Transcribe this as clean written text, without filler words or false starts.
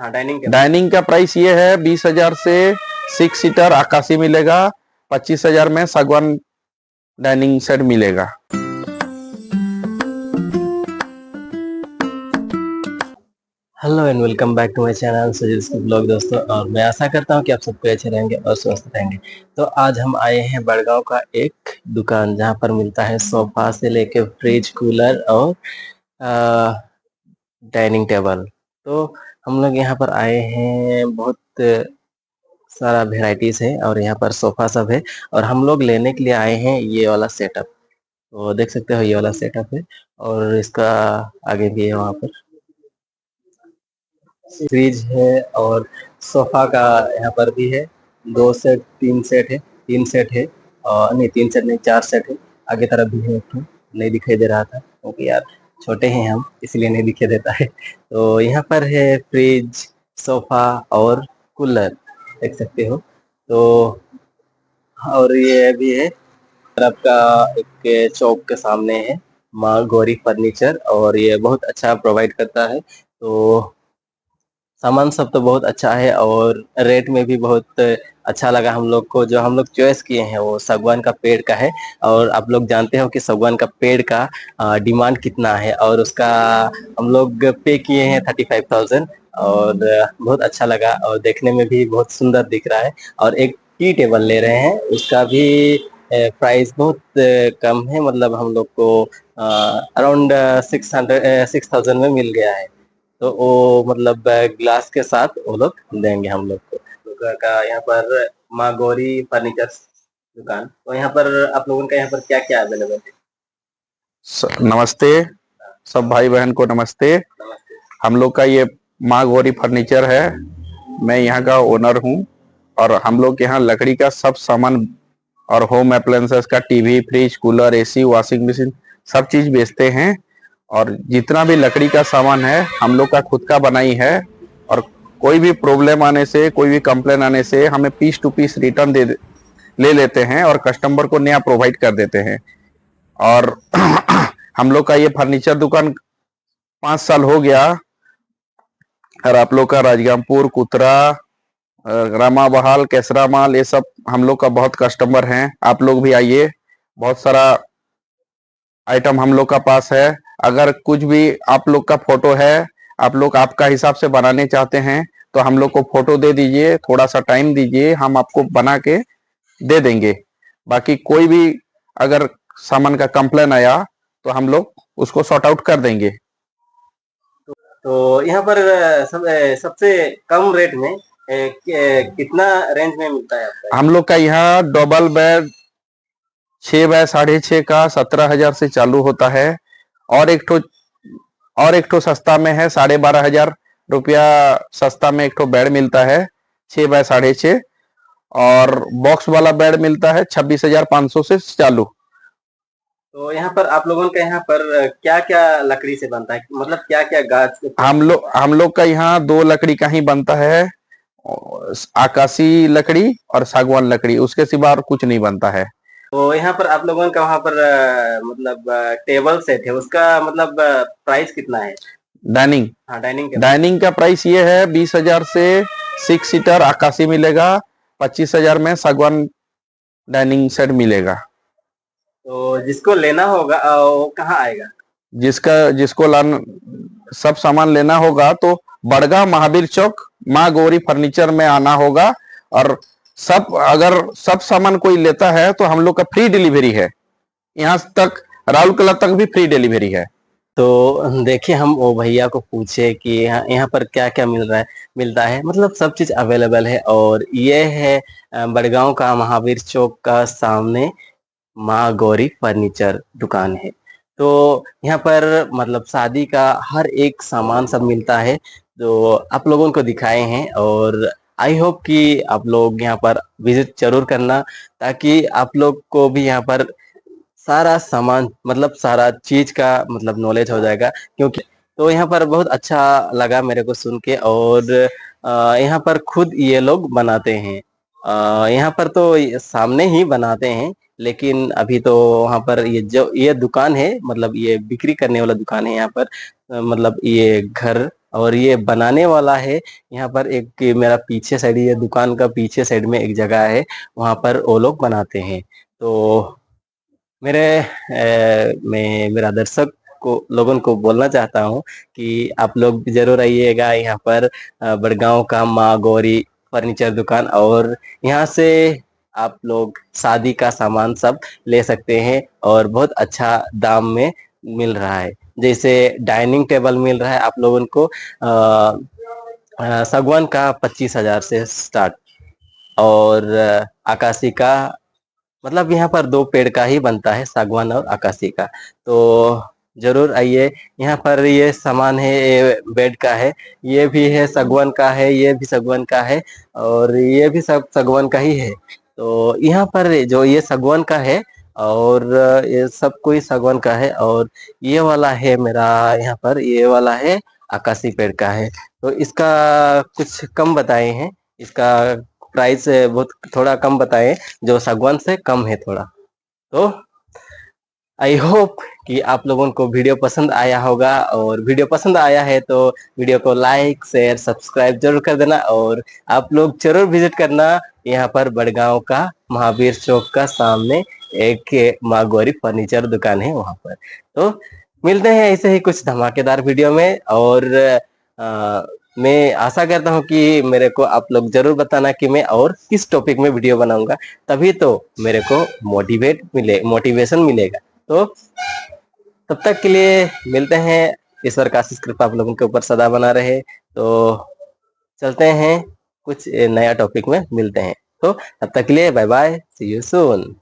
हाँ, dining table. Dining का price ये है 20,000 से 6 सीटर आकाशी मिलेगा, 25,000 में सागवान डाइनिंग सेट मिलेगा। Hello and welcome back to my channel Sajeel's blog दोस्तों, और मैं आशा करता हूँ कि आप सबको अच्छे रहेंगे और स्वस्थ रहेंगे। तो आज हम आए हैं बड़गांव का एक दुकान जहाँ पर मिलता है सोफा से लेके फ्रिज, कूलर और डाइनिंग टेबल। तो हम लोग यहाँ पर आए हैं, बहुत सारा वेराइटीज है और यहाँ पर सोफा सब है, और हम लोग लेने के लिए आए हैं ये वाला सेटअप। तो देख सकते हो ये वाला सेटअप है, और इसका आगे भी है, वहाँ पर फ्रिज है और सोफा का यहाँ पर भी है। 2 सेट 3 सेट है, 3 सेट है, और नहीं 3 सेट नहीं 4 सेट है। आगे तरफ भी है, एक ठो नहीं दिखाई दे रहा था क्योंकि यार छोटे हैं हम, इसलिए नहीं दिखाई देता है। तो यहाँ पर है फ्रिज, सोफा और कूलर, देख सकते हो। तो और ये भी है तरफ का, एक चौक के सामने है माँ गौरी फर्नीचर, और ये बहुत अच्छा प्रोवाइड करता है। तो सामान सब तो बहुत अच्छा है, और रेट में भी बहुत अच्छा लगा हम लोग को। जो हम लोग चॉइस किए हैं वो सागवान का पेड़ का है, और आप लोग जानते हो कि सागवान का पेड़ का डिमांड कितना है, और उसका हम लोग पे किए हैं 35,000। और बहुत अच्छा लगा, और देखने में भी बहुत सुंदर दिख रहा है। और एक टी टेबल ले रहे हैं, उसका भी प्राइस बहुत कम है, मतलब हम लोग को अराउंड 6,000 में मिल गया है। तो वो मतलब ग्लास के साथ वो लोग देंगे हम लोग को। लोगों का यहाँ पर माँ गौरी फर्नीचर दुकान। तो यहाँ पर आप लोगों का यहाँ पर क्या क्या अवेलेबल है? नमस्ते सब भाई बहन को, नमस्ते। नमस्ते। हम लोग का ये माँ गौरी फर्नीचर है, मैं यहाँ का ओनर हूँ। और हम लोग यहाँ लकड़ी का सब सामान और होम अप्लायंसेस का TV, fridge, cooler, AC, washing machine सब चीज बेचते हैं। और जितना भी लकड़ी का सामान है हम लोग का खुद का बनाई है। और कोई भी प्रॉब्लम आने से, कोई भी कंप्लेन आने से हमें पीस टू पीस रिटर्न ले लेते हैं और कस्टमर को नया प्रोवाइड कर देते हैं। और हम लोग का ये फर्नीचर दुकान 5 साल हो गया। और आप लोग का राजगामपुर, कुतरा, रामा बहाल, केसरा माल, ये सब हम लोग का बहुत कस्टमर हैं। आप लोग भी आइए, बहुत सारा आइटम हम लोग का पास है। अगर कुछ भी आप लोग का फोटो है, आप लोग आपका हिसाब से बनाने चाहते हैं तो हम लोग को फोटो दे दीजिए, थोड़ा सा टाइम दीजिए, हम आपको बना के दे देंगे। बाकी कोई भी अगर सामान का कंप्लेन आया तो हम लोग उसको सॉर्ट आउट कर देंगे। तो यहाँ पर सबसे कम रेट में कितना रेंज में मिलता है आपका? हम लोग का यहाँ डबल बेड 6 बाय 6.5 का 17,000 से चालू होता है। और एक ठो सस्ता में है, 12,500 रुपया सस्ता में एक ठो बेड मिलता है 6 बाय 6.5। और बॉक्स वाला बेड मिलता है 26,500 से चालू। तो यहाँ पर आप लोगों का यहाँ पर क्या क्या लकड़ी से बनता है, मतलब क्या क्या गाछ? हम लोग का यहाँ 2 लकड़ी का ही बनता है, आकाशी लकड़ी और सागवान लकड़ी, उसके सिवा और कुछ नहीं बनता है। तो यहाँ पर आप लोगों का वहाँ पर मतलब टेबल सेट है, उसका मतलब प्राइस कितना है? डाइनिंग हाँ, डाइनिंग टेबल। डाइनिंग का प्राइस ये है 20,000 से 6 सीटर आकाशी मिलेगा, 25,000 में सागवान डाइनिंग सेट मिलेगा। तो जिसको लेना होगा वो कहाँ आएगा? जिसको सब सामान लेना होगा तो बड़गा महावीर चौक माँ गौरी फर्नीचर में आना होगा। और अगर सब सामान कोई लेता है तो हम लोग का फ्री डिलीवरी है, यहाँ तक राउरकेला तक भी फ्री डिलीवरी है। तो देखिए, हम वो भैया को पूछे कि यहाँ पर क्या क्या मिलता है, मतलब सब चीज अवेलेबल है। और ये है बड़गांव का महावीर चौक का सामने माँ गौरी फर्नीचर दुकान है। तो यहाँ पर मतलब शादी का हर एक सामान सब मिलता है, जो आप लोगों को दिखाए हैं। और आई होप कि आप लोग यहाँ पर विजिट जरूर करना, ताकि आप लोग को भी यहाँ पर सारा सामान, मतलब सारा चीज का मतलब नॉलेज हो जाएगा। क्योंकि तो यहाँ पर बहुत अच्छा लगा मेरे को सुन के। और यहाँ पर खुद ये लोग बनाते हैं, यहाँ पर तो सामने ही बनाते हैं, लेकिन अभी तो वहाँ पर ये दुकान है, मतलब ये बिक्री करने वाला दुकान है यहाँ पर। मतलब ये घर और ये बनाने वाला है यहाँ पर एक मेरा पीछे साइड, ये दुकान का पीछे साइड में एक जगह है, वहाँ पर वो लोग बनाते हैं। तो मैं मेरा दर्शक को लोगों को बोलना चाहता हूँ कि आप लोग जरूर आइएगा यहाँ पर बड़गांव का माँ गौरी फर्नीचर दुकान, और यहाँ से आप लोग शादी का सामान सब ले सकते हैं और बहुत अच्छा दाम में मिल रहा है। जैसे डाइनिंग टेबल मिल रहा है आप लोगों को सागवान का 25,000 से स्टार्ट, और आकाशी का, मतलब यहाँ पर 2 पेड़ का ही बनता है, सागवान और आकाशी का। तो जरूर आइए यहाँ पर। ये सामान है, ये बेड का है, ये भी है सागवान का है, ये भी सागवान का है, और ये भी सब सागवान का ही है। तो यहाँ पर जो ये सागवान का है, और ये सब कोई सागवान का है, और ये वाला है मेरा यहाँ पर, ये वाला है आकाशी पेड़ का है। तो इसका कुछ कम बताए हैं, इसका प्राइस बहुत थोड़ा कम बताए, जो सागवान से कम है थोड़ा। तो आई होप कि आप लोगों को वीडियो पसंद आया होगा, और वीडियो पसंद आया है तो वीडियो को लाइक शेयर सब्सक्राइब जरूर कर देना, और आप लोग जरूर विजिट करना यहाँ पर बड़गांव का महावीर चौक का सामने एक माँ गौरी फर्नीचर दुकान है वहां पर। तो मिलते हैं ऐसे ही कुछ धमाकेदार वीडियो में, और मैं आशा करता हूँ कि मेरे को आप लोग जरूर बताना कि मैं और किस टॉपिक में वीडियो बनाऊंगा, तभी तो मेरे को मोटिवेशन मिलेगा। तो तब तक के लिए मिलते हैं। ईश्वर का आशीष कृपा आप लोगों के ऊपर सदा बना रहे। तो चलते हैं, कुछ नया टॉपिक में मिलते हैं। तो तब तक के लिए bye bye, see you soon.